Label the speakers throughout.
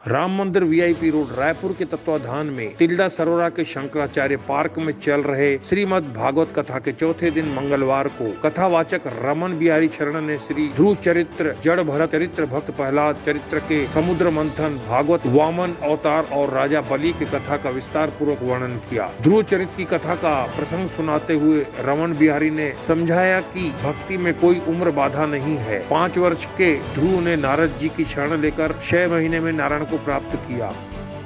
Speaker 1: राम मंदिर VIP road Raipur के तत्वाधान में तिल्दा सरोरा के शंकराचार्य पार्क में चल रहे श्रीमद् भागवत कथा के चौथे दिन मंगलवार को कथावाचक रमन बिहारी शरण ने श्री ध्रुव चरित्र, जड़ भरत चरित्र, भक्त प्रहलाद चरित्र के समुद्र मंथन, भागवत वामन अवतार और राजा बलि की कथा का विस्तार पूर्वक वर्णन किया। ध्रुव चरित्र की कथा का प्रसंग सुनाते हुए रमन बिहारी ने समझाया कि भक्ति में कोई उम्र बाधा नहीं है। 5 वर्ष के ध्रुव ने नारद जी की शरण लेकर 6 महीने में नारायण को प्राप्त किया।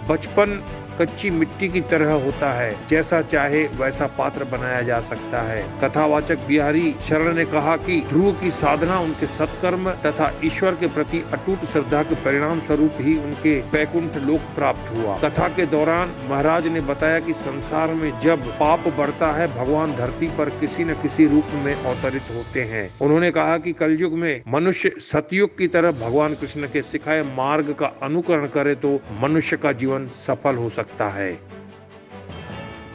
Speaker 1: बचपन कच्ची मिट्टी की तरह होता है, जैसा चाहे वैसा पात्र बनाया जा सकता है। कथावाचक बिहारी शरण ने कहा कि ध्रुव की साधना, उनके सत्कर्म तथा ईश्वर के प्रति अटूट श्रद्धा के परिणाम स्वरूप ही उनके वैकुंठ लोक प्राप्त हुआ। कथा के दौरान महाराज ने बताया कि संसार में जब पाप बढ़ता है, भगवान धरती पर किसी न किसी रूप में अवतरित होते हैं। उन्होंने कहा कि कलयुग में मनुष्य सतयुग की तरह भगवान कृष्ण के सिखाए मार्ग का अनुकरण करे तो मनुष्य का जीवन सफल हो सकता है।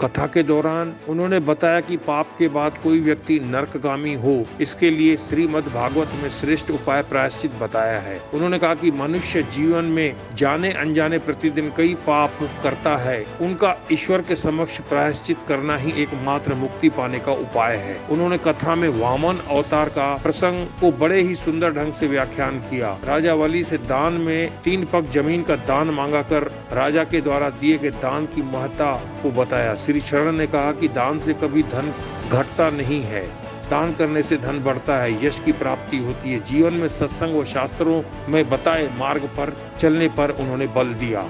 Speaker 1: कथा के दौरान उन्होंने बताया कि पाप के बाद कोई व्यक्ति नरकगामी हो, इसके लिए श्रीमद् भागवत में श्रेष्ठ उपाय प्रायश्चित बताया है। उन्होंने कहा कि मनुष्य जीवन में जाने अनजाने प्रतिदिन कई पाप करता है, उनका ईश्वर के समक्ष प्रायश्चित करना ही एकमात्र मुक्ति पाने का उपाय है। उन्होंने कथा में वामन अवतार का प्रसंग को बड़े ही सुंदर ढंग से व्याख्यान किया। राजा बलि से दान में 3 पग जमीन का दान मांगा कर राजा के द्वारा दिए गए दान की महत्ता को बताया। श्री शरण ने कहा कि दान से कभी धन घटता नहीं है, दान करने से धन बढ़ता है, यश की प्राप्ति होती है। जीवन में सत्संग व शास्त्रों में बताए मार्ग पर चलने पर उन्होंने बल दिया।